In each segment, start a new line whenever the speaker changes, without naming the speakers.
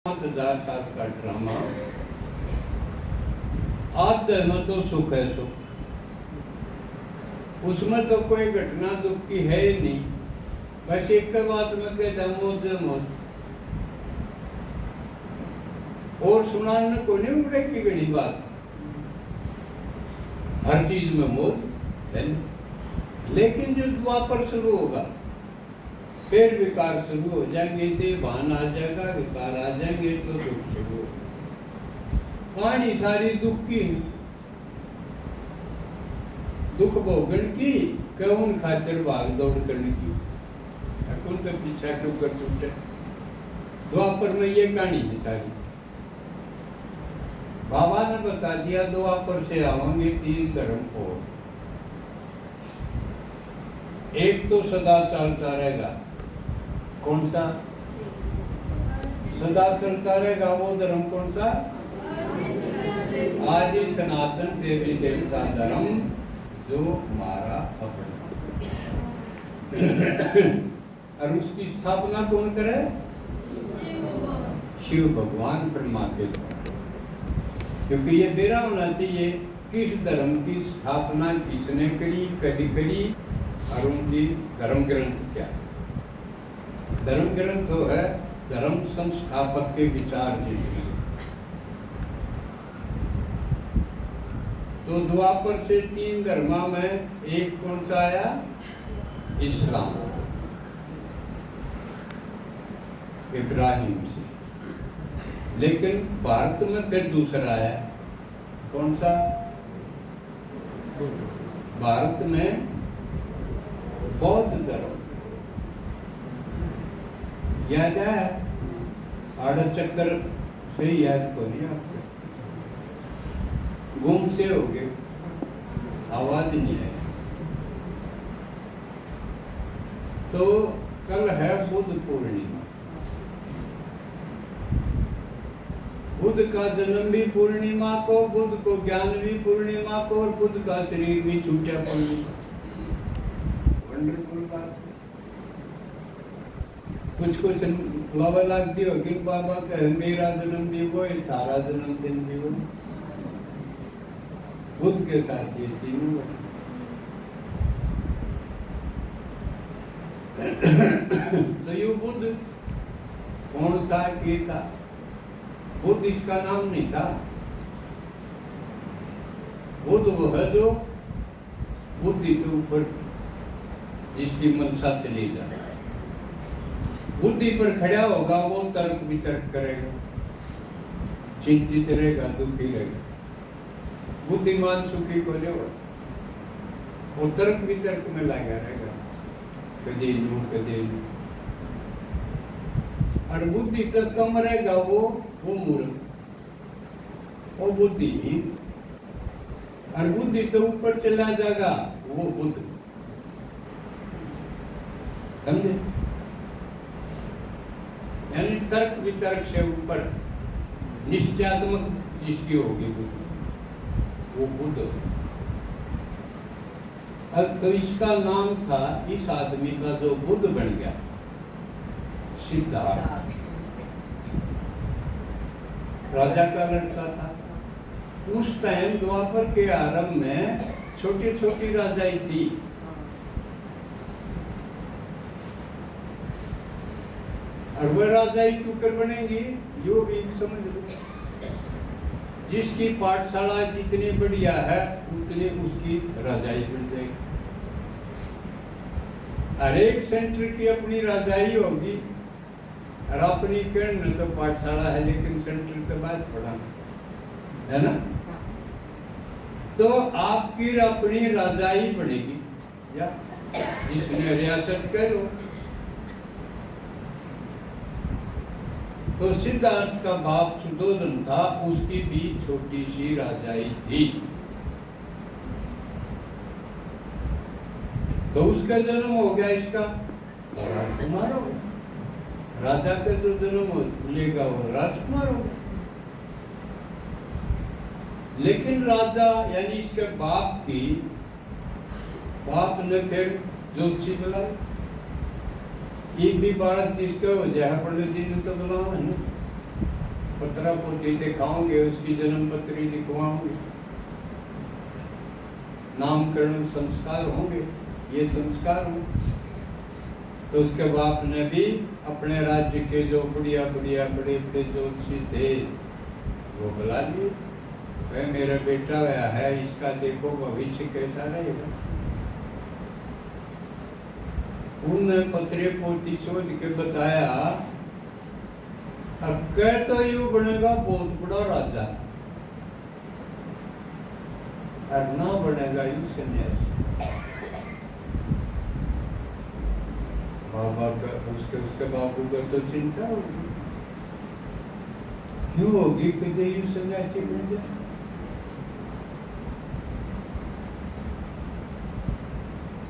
5,000 का ड्रामा। आद्य में तो सुख है सुख, उसमें तो कोई घटना दुख की है ही नहीं। बस एक बात में कहता मौज मौज, और सुनाने को नहीं उड़े की गड़ी बात। हर चीज में मौज है, लेकिन जो द्वापर शुरू होगा फिर विकार शुरू हो जाएंगे, देवान आ जाएगा, विकार आ जाएंगे तो दुख शुरू हो। कहानी सारी दुख की, दुख भोगन की, कौन खातिर भाग दौड़ करने की, कौन तो पीछा क्यों कर छूटे। द्वापर में ये कहानी है सारी। बाबा ने बता दिया द्वापर से आवेंगे 3 धर्म और। एक तो सदा चलता रहेगा, कौन सा सदा चलता रहेगा वो धर्म कौन सा? आदि सनातन देवी देवता धर्म जो हमारा अपना। और उसकी स्थापना कौन करे? शिव भगवान ब्रह्मा के द्वारा। क्योंकि ये बेरा होना चाहिए किस धर्म की स्थापना किसने करी, कभी करी, और उनकी धर्म ग्रंथ क्या है। धर्म ग्रंथ तो है धर्म संस्थापक के विचार जिनके। तो द्वापर से 3 धर्मा में एक कौन सा आया? इस्लाम, इब्राहिम से। लेकिन भारत में फिर दूसरा आया, कौन सा? भारत में बौद्ध धर्म। याद है? आड़ा चक्कर से याद को नहीं आपको, गुम से हो गए, आवाज नहीं है। तो कल है बुद्ध पूर्णिमा। बुद्ध का जन्म भी पूर्णिमा को, बुद्ध को ज्ञान भी पूर्णिमा को, और बुद्ध का शरीर भी छूटा पूर्णिमा। वंडरफुल बात। कुछ बाबा लगती होगी, बाबा का मेरा जन्म भी वो, तारा जन्मदिन भी वो। बुद्ध के साथ ये तीनों। तो ये बुद्ध कौन था, ये था? बुद्ध इसका नाम नहीं था। बुद्ध वो है जो बुद्धि के ऊपर जिसकी मनसा चली जाए, बुद्धि पर खड़ा होगा वो तर्क वितर्क करेगा, चिंतित रहेगा, दुखी रहेगा। बुद्धिमान सुखी को जो वो तर्क वितर्क में लगा रहेगा, कदे यूं कदे यूं। और बुद्धि तक कम रहेगा वो मूर्ख, वो बुद्धिहीन। और बुद्धि तो ऊपर चला जाएगा वो बुद्ध। समझे? यानी तर्क वितर्क से ऊपर निश्चयात्मक जिसकी होगी बुद्ध, वो बुद्ध। अब तो इसका नाम था, इस आदमी का जो बुद्ध बन गया, सिद्धार्थ। राजा का लड़का था। उस टाइम द्वापर के आरंभ में छोटी छोटी राजाई थी। और वह राजाई क्यों कर बनेंगी, जो भी समझ लो। जिसकी पाठशाला जितनी बढ़िया है उतनी उसकी राजाई बन जाएगी। हर एक सेंटर की अपनी राजाई होगी। और अपनी कर्ण तो पाठशाला है, लेकिन सेंटर तो बात पढ़ाना है ना। तो आपकी अपनी राजाई बनेगी, या जिसने रियासत करो। तो सिद्धार्थ का बाप सुदोधन था, उसकी भी छोटी सी राजाई थी। तो उसका जन्म हो गया, इसका राजकुमार हो गया। राजा का जो जन्म हो लेगा वो राजकुमार हो गया। लेकिन राजा यानी इसके बाप ने फिर ज्योतिषी बुलाई। एक भी बालक जिसका हो जाए पंडित जी ने तो बुलाओ है ना। पत्रा पोती दिखाओगे, उसकी जन्म पत्री लिखवाओगे, नामकरण संस्कार होंगे, ये संस्कार होंगे। तो उसके बाप ने भी अपने राज्य के जो बढ़िया बढ़िया बड़े बड़े ज्योतिषी थे वो बुला लिए, वह मेरा बेटा आया है, इसका देखो भविष्य कैसा रहेगा। उन पत्रे पोती शोध के बताया, अक्के तो यू बनेगा बहुत बड़ा राजा, और ना बनेगा यू सन्यासी। बाबा का उसके बाबू का तो चिंता होगी, क्यों होगी कि यू सन्यासी बन जाए।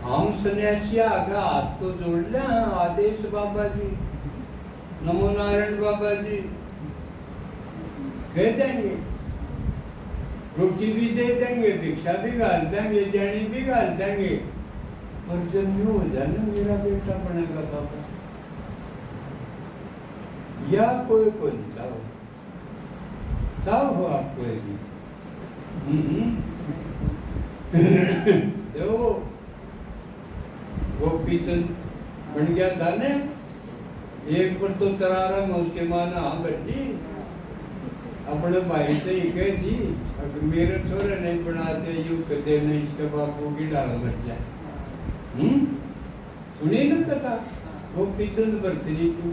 हम सन्यासी आगा हाथ तो जोड़ ले, आदेश बाबा जी, नमो नारायण बाबा जी कह देंगे, रोटी भी दे देंगे, भिक्षा भी गाल देंगे, जानी भी गाल देंगे, और जब यूं हो जाए ना मेरा बेटा बनेगा बाबा, या कोई कोई चाहो चाहो हो आप कोई भी देखो गोपीचंद बन गया था ने, एक पर तो तरारा में उसके माना हाँ बच्ची अपने भाई से ही कह दी, अगर मेरे छोरे नहीं बनाते यू कहते नहीं, इसके बापू की डाल मच जाए। सुनी ना कथा, वो गोपीचंद भर्तृहरि की,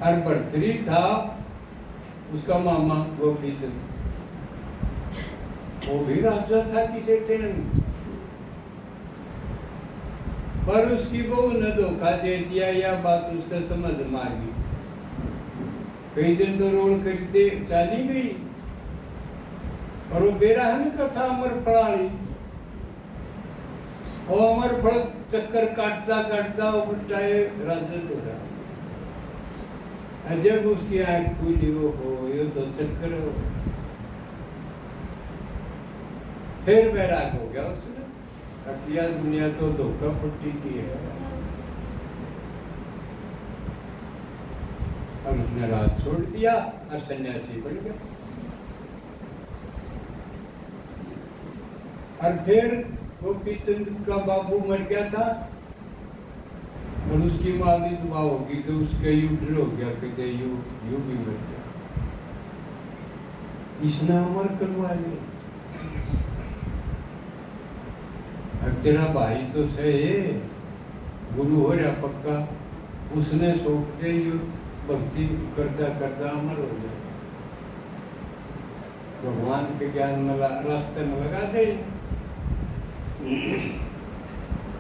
और भर्तृहरि था उसका मामा गोपीचंद, वो भी राजा था किसी टाइम, पर उसकी बहू ने धोखा दे दिया, या बात उसका समझ में आ गई। कई दिन तो रोल करते चली गई, और वो बेराहन का था अमर फड़ाली, और अमर फड़ चक्कर काटता काटता वो बुटाए राजा हो रहा। जब उसकी आंख खुली वो हो ये तो चक्कर हो, फिर बैराग हो गया उसने, अकिया दुनिया तो धोखा पट्टी की है, और उसने राज छोड़ दिया और सन्यासी बन गया। और फिर गोपीचंद का बाबू मर गया था, और उसकी माँ भी दुआ होगी तो उसका युद्ध हो गया, कहते यू भी मर गया, इसने अमर करवा लिया। अब तेरा भाई तो सही गुरु हो रहा पक्का, उसने सोच के यू भक्ति करता करता अमर हो गया, भगवान के ज्ञान में रास्ते में लगा दे।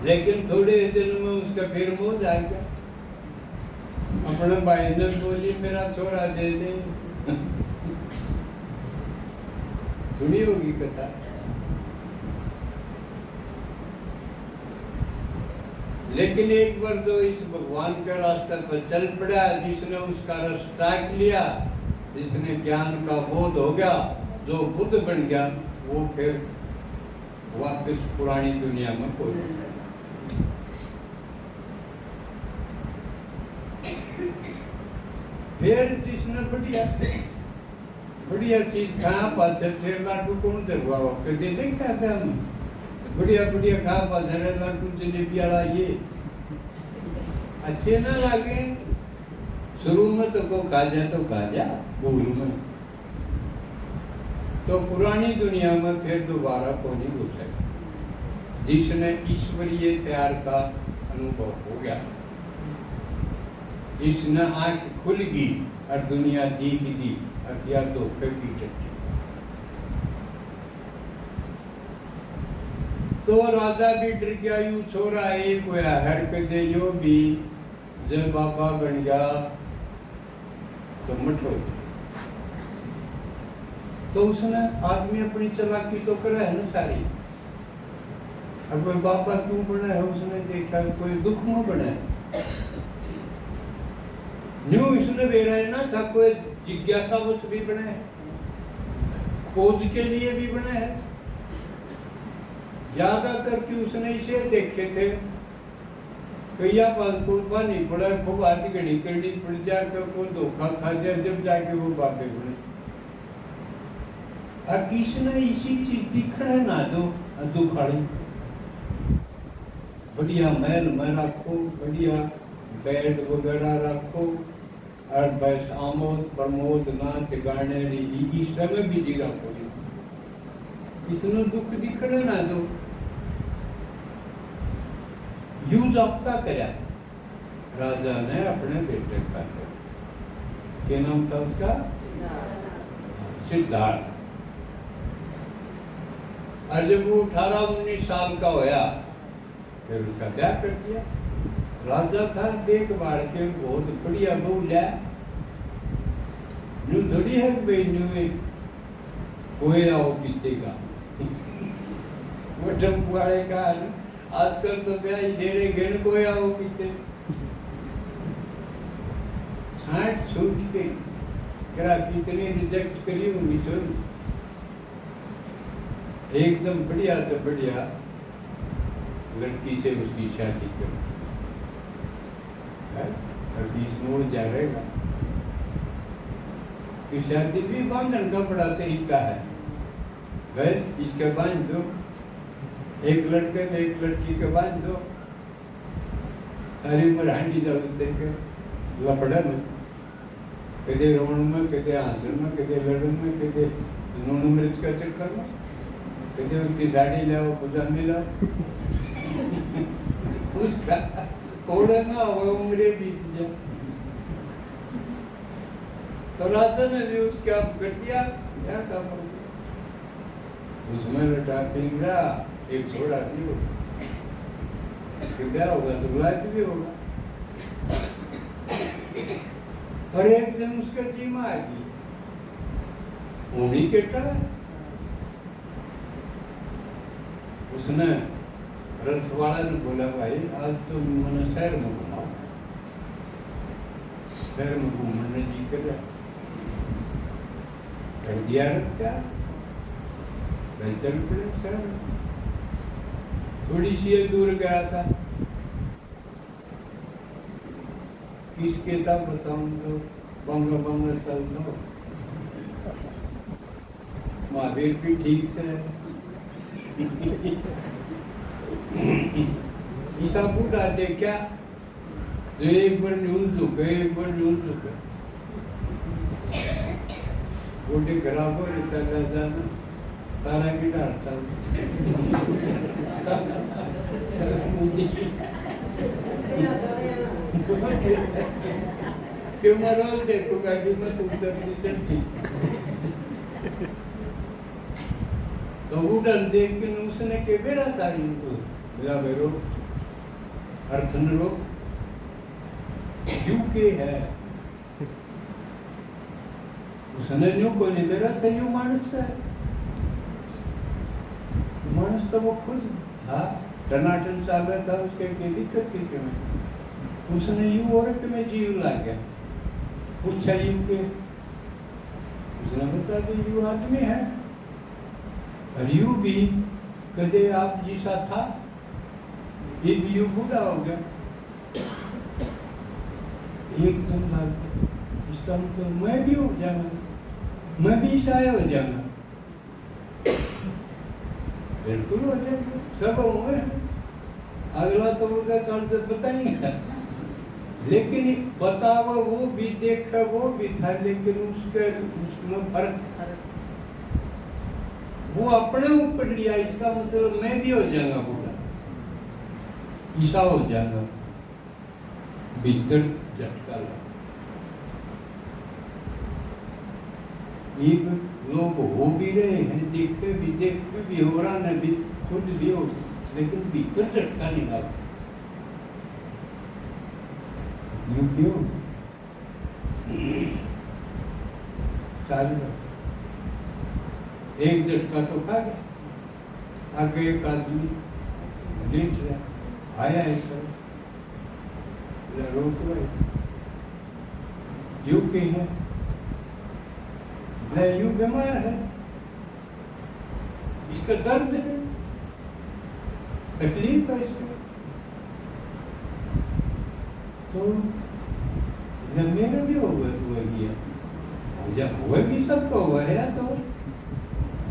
लेकिन थोड़े दिन में उसका फिर मोह जाएगा, अपने भाई ने बोली मेरा छोरा दे दे। सुनी होगी कथा। लेकिन एक बार जो इस भगवान के रास्ते पर चल पड़ा, जिसने उसका रस ताक लिया, जिसने ज्ञान का बोध हो गया, जो बुद्ध बन गया, वो फिर वापस पुरानी दुनिया में कोई। फिर जिसने बढ़िया बढ़िया चीज खा पाते थे, लाडू कौन दरवा कभी देखा था हम, बढ़िया बढ़िया खा पाते लाडू जलेबी वाला, ये अच्छे ना लगे शुरू में, तो को खा जा भूल में, तो पुरानी दुनिया में फिर दोबारा को नहीं घुस सके। जिसने ईश्वरीय प्यार का अनुभव हो गया, जिसने आंख खुल गई और दुनिया दिख दी, अज्ञा तो की टट्टी। तो राजा भी डर गया, यू छोरा एक होया हर कदे यो भी, जब बाबा बन गया तो मठ हो। तो उसने आदमी अपनी चालाकी तो करा है ना सारी। अब कोई बाबा क्यों बना है, उसने देखा कोई दुख में बना है, न्यू इसने बेरा है ना था, कोई जिज्ञासा वश भी बना है, खोज के लिए भी बना है। ज्यादातर कि उसने इसे देखे थे कैया पास कुर्बानी पड़ा खूब आदि घड़ी करनी पड़ जाकर को धोखा खा दिया जब जाके वो बापे पड़े किसने इसी चीज दिखने ना दो दुखाड़ी बढ़िया महल में रखो बढ़िया बेड वगैरह रखो और बस आमोद प्रमोद नाच गाने इस समय भी जी रखो इसने दुख दिखने ना दो यूज आपका कराया राजा ने अपने बेटे का क्या नाम था उसका सिद्धार्थ और जब वो 18-19 साल का होया फिर उसका ब्याह कर दिया राजा था देखभाल के बहुत बढ़िया बहू लिया न्यू थोड़ी है भाई न्यू कोई आओ पीते का वो टम्पू वाले का आजकल तो ब्याह घेरे घेर कोई आओ पीते 60 छूट के करा कितनी रिजेक्ट करी होंगी छोड़ एकदम बढ़िया से बढ़िया लड़की से उसकी शादी करो और 20 मोड़ जा रहेगा कि शादी भी बांधन का बड़ा तरीका है भाई इसके बांध दो एक लड़के में एक लड़की के बांध दो सारी उम्र हांडी जाओ उससे लपड़ा में कदे रोण में कदे आंसर में कदे लड़न में कदे नून मिर्च का चक्कर में कदे उसकी दाढ़ी लाओ पजामी लाओ उसका थोड़ा ना वो उम्र बीत जाए तो राजा ने भी उसका कर दिया क्या काम उसमें लटा पिंगरा एक छोड़ा भी होगा क्या होगा तो लाइफ भी होगा और एक दिन उसका जीमा आ गई उन्हीं के टड़ा उसने रथवाड़ा ने बोला भाई आज तो मैंने शहर में घुमाओ शहर में घूमने जी कर दिया रखता चल पड़े शहर थोड़ी सी दूर गया था किसके साथ बताऊं तो बंगा बंगा चल दो महावीर भी ठीक से ईसा बूढ़ा देखा तो एक बार न्यूज झुके एक बार न्यूज झुके बूढ़े खराब हो रहता जाना तारा की डांटता क्यों मरो देखो गाड़ी में तुम नहीं चलती तो उड़न देख के उसने के बेरा था इनको मेरा बेरो अर्थन रो यूके है उसने न्यू को नहीं बेरा था यू मानस है मानस तो वो खुद था टनाटन साल में था उसके के दिक्कत थी क्यों उसने यू औरत में जीव ला गया पूछा यू के उसने बता दिया यू आदमी है और यू भी कदे आप जैसा था ये भी यू बूढ़ा हो गया एकदम लाल इसका मतलब मैं भी हो जाऊंगा मैं भी शायद हो जाऊंगा बिल्कुल हो जाएगा सब होंगे अगला तो उनका काम से पता नहीं है लेकिन पता वो भी देखा वो भी था लेकिन उसमें फर्क वो अपने ऊपर लिया इसका मतलब मैं भी हो जाऊंगा पूरा ईसा हो जाऊंगा भीतर झटका लगा एक लोग हो भी रहे हैं देखे भी हो रहा है भी खुद भी हो लेकिन भीतर झटका नहीं लगता क्यों चालू एक झटका तो खा गया आगे एक आदमी लेट रहा आया है सर रोक रहे यू के है यू बीमार है इसका दर्द है तकलीफ है इसको तो मेरा भी हुआ गया, जब हुआ भी सबको हुआ है तो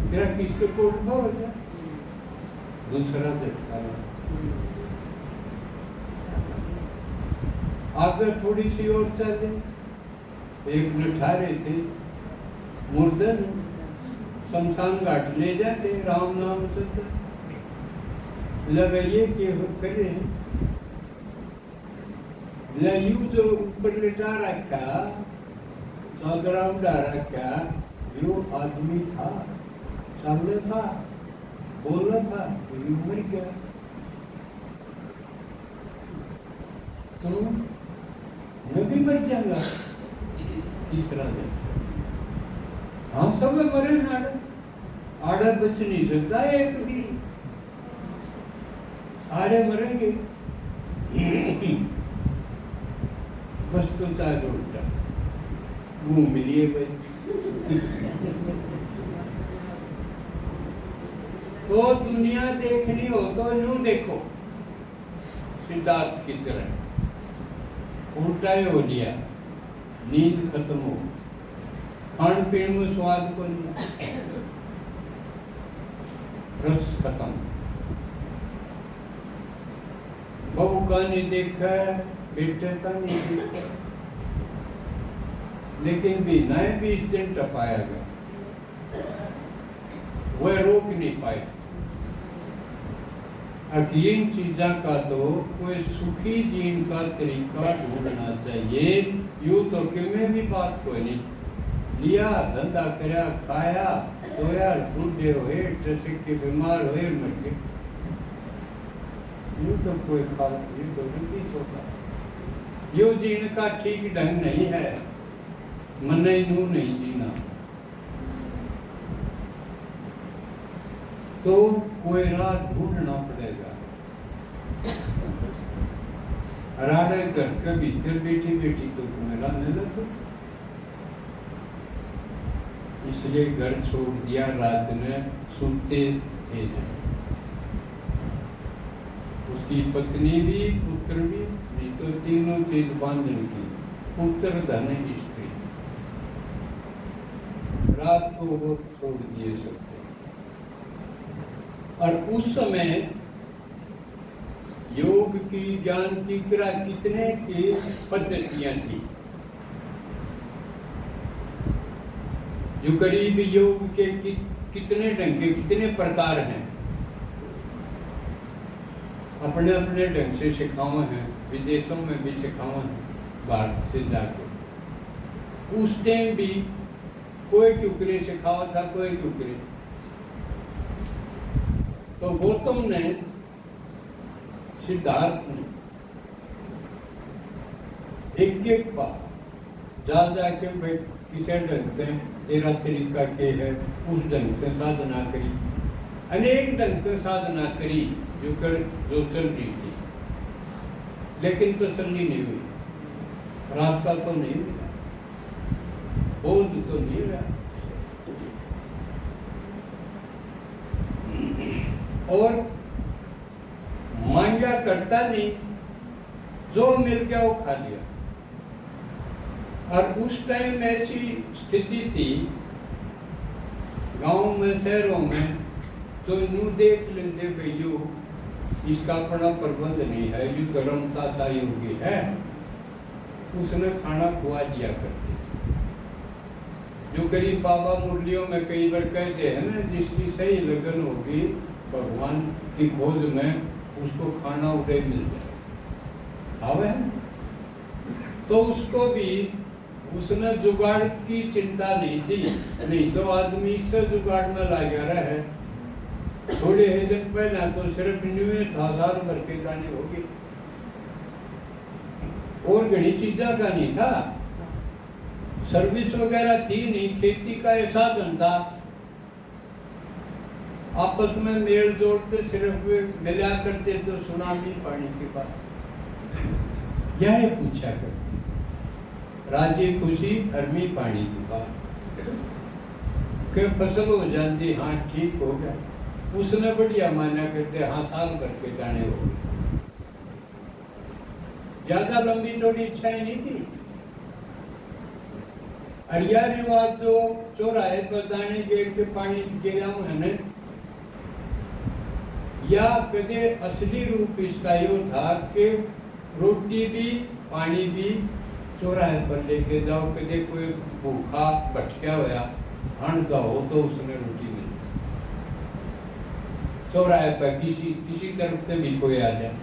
मेरा किसके कोट हो गया दूसरा झटका। आगे थोड़ी सी और चले, एक लठारे थे मुर्दन शमशान घाट ले जाते, राम नाम से लगाइए कि करे लयू जो ऊपर लिटा रखा, चादरा उड़ा रखा, यो आदमी था, सामने था, बोला था, ये मर गया। तो मैं भी मर जाऊंगा तीसरा दिन। हाँ सब मरे नाड़, आड़ा बच नहीं सकता एक भी, सारे मरेंगे। बस तो चार उल्टा घूम लिए भाई। तो दुनिया देखनी हो तो यूं देखो, सिद्धार्थ की तरह उल्टा ही हो लिया, नींद खत्म हो, खान पीन में स्वाद को नहीं, रस खत्म। बहू का नहीं देखा, बेटे का नहीं देखा, लेकिन भी नए 20 दिन टपाया गया, वह रोक नहीं पाए। इन चीजा का तो कोई सुखी जीवन का तरीका ढूंढना चाहिए। यूं तो किमें भी बात कोई नहीं, लिया धंधा करया, खाया सोया, बूढ़े हुए, ट्रसिक के बीमार हुए, मर गए। यूं तो कोई बात नहीं, तो नहीं सोता। यो जीवन का ठीक ढंग नहीं है, मन यूं नहीं जीना। तो कोई राह ढूंढना पड़ेगा। राडे घर के भीतर बैठी बैठी तो तुम्हें राह नहीं लगा, इसलिए घर छोड़ दिया। रात में सुनते थे, उसकी पत्नी भी पुत्र भी, नहीं तो तीनों चीज बांधने की, पुत्र धन स्त्री, रात को वो छोड़ दिए सकते। और उस समय योग की ज्ञान की कितने की पद्धतियां थी, जो करीब योग के कितने ढंग के कितने प्रकार हैं, अपने अपने ढंग से सिखावे हैं, विदेशों में भी सिखावे हैं, भारत से जाके। उस टाइम भी कोई क्यों सिखावा था, कोई क्यों। तो गौतम ने, सिद्धार्थ ने एक बात जा जाके भाई किसी ढंग से तेरा तरीका के है, उस ढंग से साधना करी, अनेक ढंग से साधना करी जो चल रही थी, लेकिन तसल्ली नहीं हुई, रास्ता तो नहीं मिला, बोध तो नहीं हुआ। और मांगा करता नहीं, जो मिल गया वो खा लिया। और उस टाइम ऐसी स्थिति थी गांव में, शहरों में, तो यूं देख लेते भैया इसका अपना प्रबंध नहीं है, यू धर्मता सा योगी है, उसने खाना खुआ दिया करते। जो गरीब बाबा मुरलियों में कई बार कहते हैं ना, जिसकी सही लगन होगी भगवान की खोज में, उसको खाना उड़े मिल जाए, आवे। तो उसको भी उसने जुगाड़ की चिंता नहीं थी, नहीं तो आदमी से जुगाड़ में लगा रहे। थोड़े ही दिन पहले तो सिर्फ न्यूए था, साल भर के गाने होगी, और घनी चीजा का नहीं था, सर्विस वगैरह थी नहीं, खेती का एक साधन था, आपस में मेल जोड़ते, सिर्फ मिला करते तो सुनामी पानी के बाद यह पूछा करते, राजी खुशी हरमी पानी की बात के फसल हो जाती, हाँ ठीक हो गया, उसने बढ़िया माना करते, हाँ साल भर के दाने हो गए। ज्यादा लंबी चौड़ी इच्छाएं नहीं थी। अरिया रिवाज जो चौराहे पर दाने गिर के पानी गिरा है न, या कदे असली रूप इसका यो था कि रोटी भी पानी भी चौराहे पर लेके जाओ, कदे कोई भूखा भटका होया हण का हो तो उसने रोटी मिल चौराहे पर किसी तरफ से भी कोई आ जाए।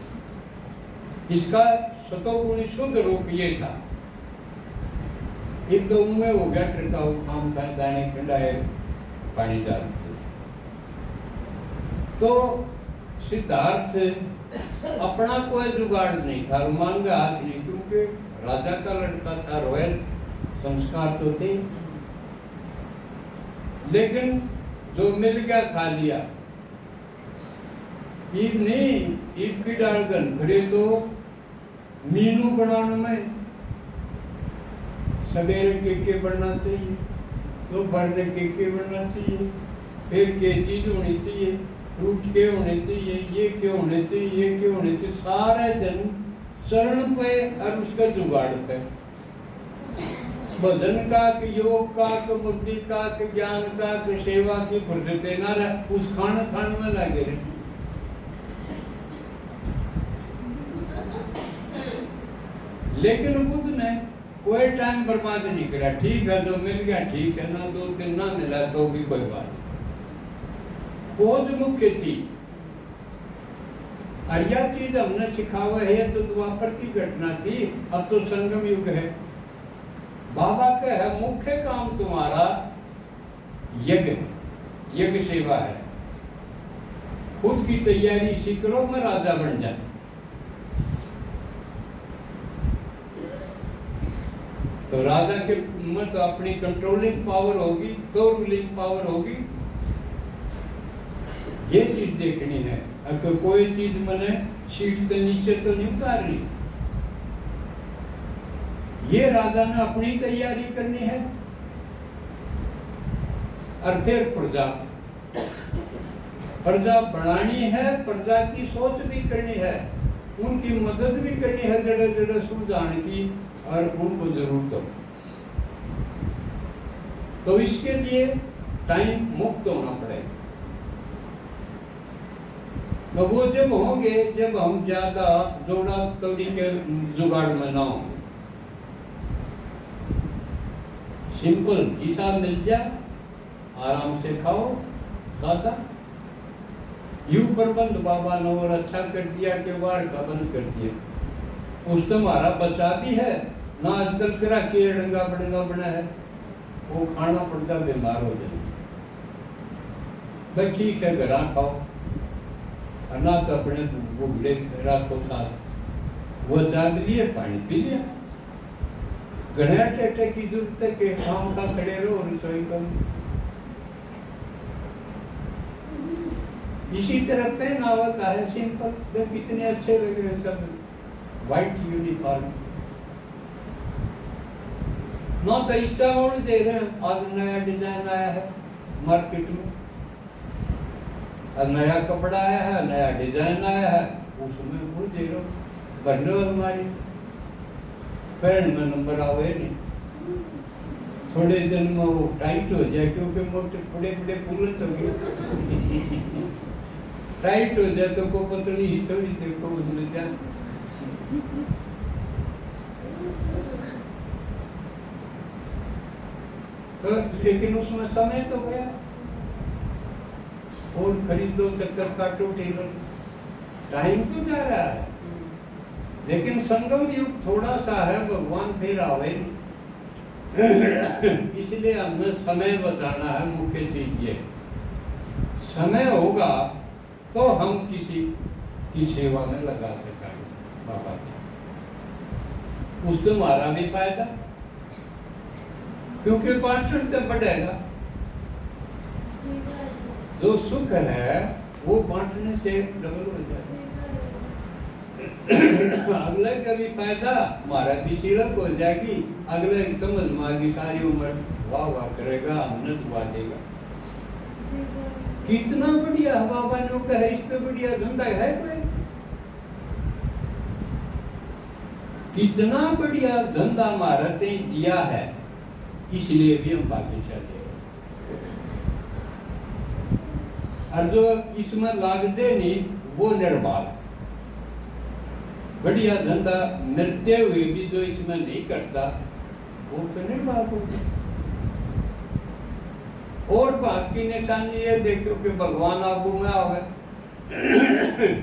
इसका सतोगुणी शुद्ध रूप ये था। एक तो उनमें हो गया टिकाऊ काम का दाने खंडाए पानी डालते। तो सिद्धार्थ अपना कोई जुगाड़ नहीं था, मांगा हाथ नहीं, क्योंकि राजा का लड़का था, रॉयल संस्कार तो थे, लेकिन जो मिल गया खा लिया। ईब नहीं, ईब की डालगन खड़े तो मीनू बनाने में सवेरे के बनना चाहिए, दोपहर में के बनना चाहिए, फिर के चीज होनी चाहिए, फ्रूट के होने चाहिए, ये क्यों होने चाहिए, ये क्यों होने चाहिए, सारे दिन चरण पे और उसका जुगाड़ पे भजन का, योग का, बुद्धि का, ज्ञान का, सेवा की फुर्सत ना रहे, उस खान में लगे रहे। लेकिन खुद ने कोई टाइम बर्बाद नहीं करा। ठीक है, जो मिल गया ठीक है, ना दो दिन ना मिला तो भी कोई बात। खोज मुख्य थी। और यह चीज हमने सिखावा है तो द्वापर की घटना थी, अब तो संगम युग है। बाबा का है मुख्य काम तुम्हारा यज्ञ सेवा है। खुद की तैयारी इसी करो, मैं राजा बन जाए। तो राजा के मत अपनी कंट्रोलिंग पावर होगी, तो रूलिंग पावर होगी। ये चीज देखनी है। अगर कोई चीज मैंने सीट से नीचे तो नहीं उतार रही, ये राजा ने अपनी तैयारी करनी है। और फिर प्रजा बनानी है, प्रजा की सोच भी करनी है, उनकी मदद भी करनी है, जड़े जड़े सुलझाने की और उनको जरूरत हो। तो इसके लिए टाइम मुक्त होना पड़ेगा। तो वो जब होंगे जब हम ज्यादा जोड़ा तोड़ी के जुगाड़ में ना होंगे। सिंपल हिसाब मिल जाए, आराम से खाओ दादा। यू प्रबंध बाबा ने और अच्छा कर दिया कि वार का बंद कर दिया। उस तुम्हारा बचा भी है ना। आजकल तेरा केड़ंगा बड़ंगा बना है, वो खाना पड़ता बीमार हो जाए। बस ठीक है, घर खाओ और ना तो अपने भूखले रात को साथ वो जाग लिए, पानी पी लिया। घड़ा टेटे की जरूरत है कि काम का खड़े रहो रसोई का। इसी तरह पहनावा का है सिंपल, तो कितने अच्छे लगे सब व्हाइट यूनिफॉर्म। ना तो इसका मोड़ दे रहे हैं, आज नया डिजाइन आया है मार्केट में, और नया कपड़ा आया है, नया डिजाइन आया है, उसमें वो दे रहे हो बंडो हमारी पैंट में नंबर आवे नहीं। थोड़े दिन में वो टाइट हो जाए, क्योंकि मोटे बड़े बड़े पूरे तो टाइट हो जाए तो को पतली ही थोड़ी देखो उसमें क्या। तो लेकिन उसमें समय तो गया, और खरीदो चक्कर काटो टेलर, टाइम तो जा रहा है। लेकिन संगम युग थोड़ा सा है, भगवान फिर आवे। इसलिए हमें समय बचाना है। मुख्य चीज ये समय होगा तो हम किसी की सेवा में लगा सकेंगे बाबा की। उस तुम्हारा भी फायदा, क्योंकि पार्टनर से बढ़ेगा। जो सुख है वो बांटने से डबल हो जाएगा। अगले का भी फायदा, हमारा भी सीरत हो जाएगी। अगले समझ मांगी सारी उम्र वाह वाह करेगा, आनंद बांटेगा। कितना बढ़िया बाबा ने कहा, इससे बढ़िया धंधा है कोई? कितना बढ़िया धंधा महारते दिया है, इसलिए भी हम भाग्यशाली हैं। और जो इसमें लागते नहीं वो निर्बाध। बढ़िया धंधा मिलते हुए भी जो इसमें नहीं करता वो तो निर्बाध होगा। और भाग की निशानी ये देखो कि भगवान आगू में आवे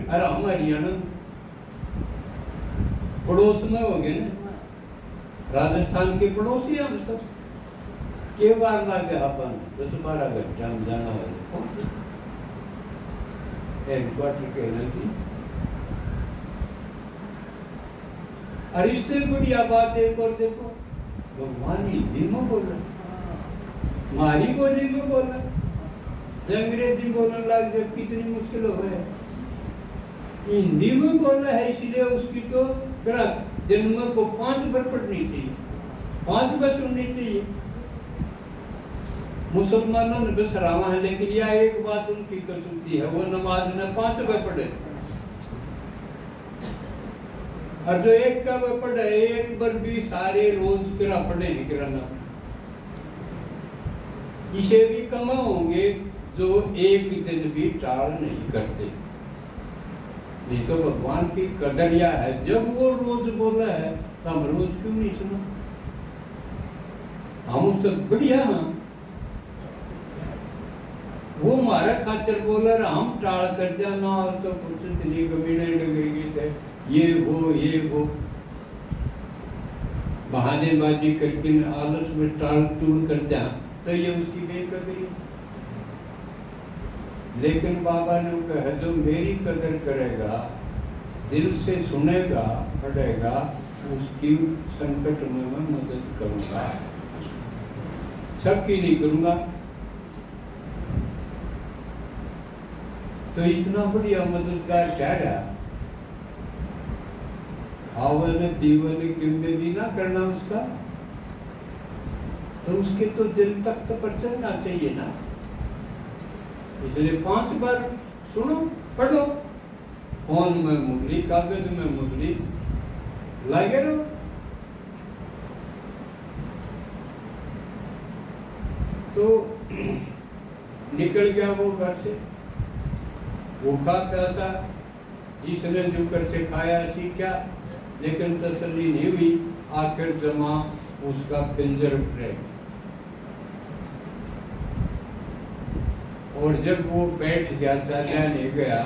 और हमारी पड़ोस में हो गए ना, राजस्थान के पड़ोसी हम सब के बार लागे अपन 10-12 घंटा में जाना हो एक क्वार्टर के नदी। और इससे बढ़िया बात एक और देखो, भगवान हिंदी में बोला, हमारी बोली में बोला, अंग्रेजी बोलने लग जाए कितनी मुश्किल हो गए। हिंदी में बोला है इसलिए उसकी तो जन्म को 5 बार पढ़नी चाहिए, 5 बार सुननी चाहिए। मुसलमानों ने बस रामा है, लेकिन यह एक बात उनकी कसूती है, वो नमाज ने 5 बार पढ़े। और जो एक का बार पढ़े, एक बार भी सारे रोज किरा पढ़े नहीं किराना, इसे भी कम होंगे जो एक दिन भी टाल नहीं करते। नहीं तो भगवान की कदर या है, जब वो रोज बोला है तो हम रोज क्यों नहीं सुना? हम उससे बढ़िया हैं, वो हमारा खातिर बोला रहा, हम टाल कर जाना तो कुछ नहीं कमीने लगेगी थे, ये हो बहानेबाजी करके आलस में टाल टूल कर जा तो ये उसकी बेकदरी। लेकिन बाबा ने कहा जो मेरी कदर करेगा, दिल से सुनेगा, पढ़ेगा, उसकी संकट में मैं मदद करूंगा, सबकी नहीं करूंगा। तो इतना बढ़िया मददगार क्या रहा, आवन दीवन किम्बे भी ना करना उसका, तो उसके तो दिल तक तो पहुंचना चाहिए ना। इसलिए 5 बार सुनो, पढ़ो, फोन में मुरली, कागज में मुरली लगे रहो। तो निकल गया वो घर से, भूखा प्यासा, इसने जो कर से खाया सीखा, लेकिन तसल्ली नहीं हुई। आखिर जमा उसका पिंजर उठे, और जब वो बैठ गया, चला नहीं गया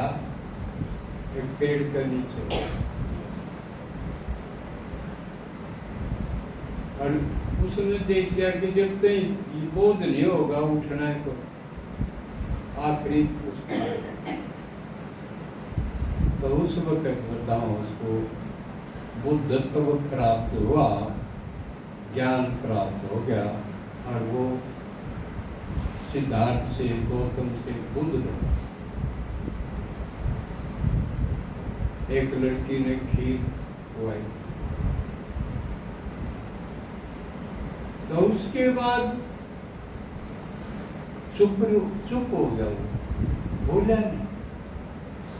एक पेड़ के नीचे, और उसने देख लिया कि जब तक बोध नहीं होगा उठना है तो आखिरी तो उस वक्त बताओ उसको बुद्धत्व प्राप्त हुआ, ज्ञान प्राप्त हो गया, और वो सिद्धार्थ से, गौतम से बुद्ध बना। एक लड़की ने खीर खुआई, तो उसके बाद चुप हो गया, बोला नहीं।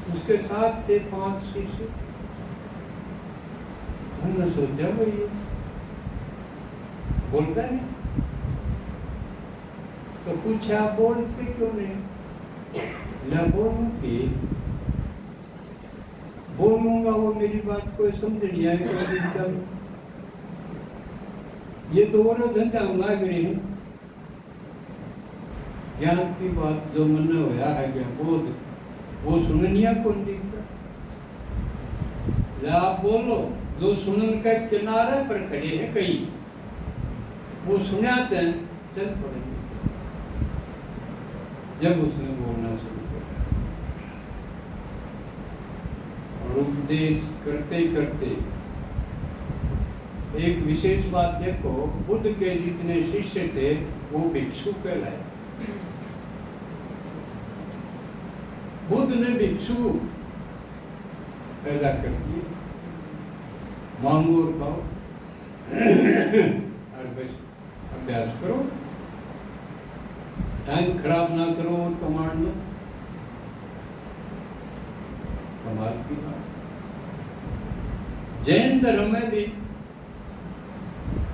उसके साथ थे 5 शिष्य, हमने सोचा भाई बोलता नहीं, तो पूछा बोलते क्यों नहीं? बोलूंगा वो मेरी बात को समझ नहीं आएगा, ये तो वो घंटा हम लाग रहे हैं। ज्ञान की बात जो मन में होया है क्या बोध, वो सुननिया कौन दिखता? आप बोलो, जो सुनन का किनारे पर खड़े हैं कई, वो सुनाते हैं, चल पड़ेंगे। जब उसने बोलना शुरू किया और उपदेश करते करते, एक विशेष बात देखो, बुद्ध के जितने शिष्य थे वो भिक्षु कहलाए। बुद्ध ने भिक्षु पैदा कर दिए, मांगो और खाओ और बस अभ्यास करो, टाइम खराब ना करो और कमांड लो। कमाल की बात। जैन धर्म में भी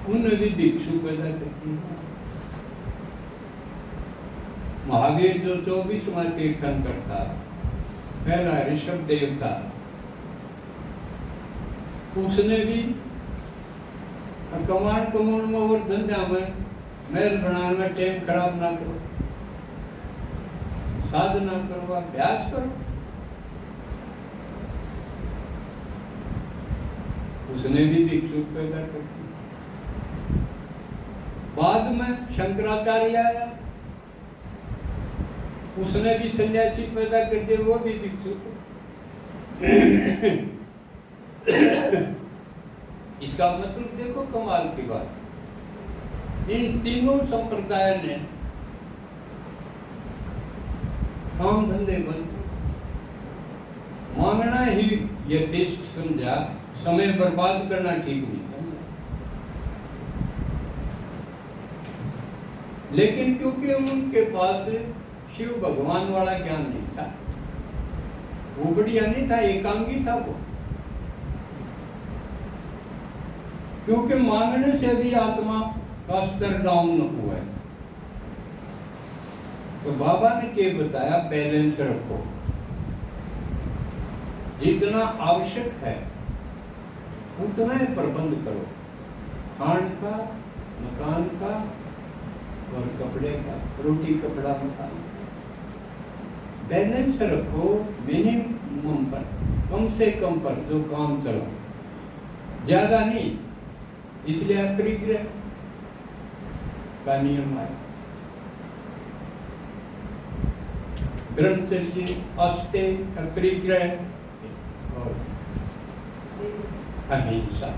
उन्हें भी भिक्षु पैदा करती है। महावीर जो 24वां तीर्थंकर था, पहला ऋषभ देवता, उसने भी कमांड कमांड में और धंधा में महल बनाने में टाइम खराब ना करो, साधना करो, अभ्यास करो। उसने भी भिक्षु पैदा कर दी। बाद में शंकराचार्य आया, उसने भी सन्यासी पैदा कर दिए, वो भी भिक्षु। इसका मतलब देखो कमाल की बात, इन तीनों संप्रदाय ने काम धंधे बंद, मांगना ही यथेष्ट समझा, समय बर्बाद करना ठीक नहीं समझा। लेकिन क्योंकि उनके पास शिव भगवान वाला ज्ञान नहीं था, वो बढ़िया नहीं था, एकांगी था वो, क्योंकि मांगने से भी आत्मा का स्तर डाउन हुआ है। तो बाबा ने क्या बताया, बैलेंस रखो, जितना आवश्यक है उतना ही प्रबंध करो, खान का, मकान का और कपड़े का, रोटी कपड़ा मकान, बैलेंस रखो मिनिमम पर, कम से कम पर जो काम चलो, ज्यादा नहीं। इसलिए अपरिग्रह का नियम है, ब्रह्मचर्य, अस्ते, अपरिग्रह और अहिंसा।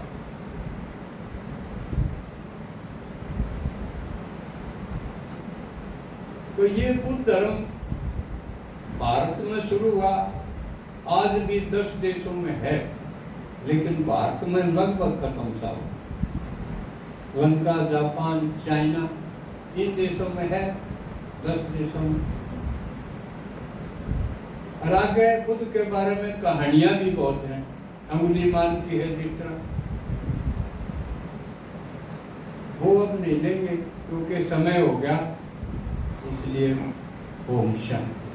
तो ये बुद्ध धर्म भारत में शुरू हुआ, आज भी 10 देशों में है, लेकिन भारत में लगभग खत्म सा हुआ। लंका, जापान, चाइना, इन देशों में है, 10 देशों में। और आगे बुद्ध के बारे में कहानियां भी बहुत हैं, अंगुलीमाल की है जिस तरह, वो अब नहीं लेंगे क्योंकि समय हो गया, इसलिए ओम शांति।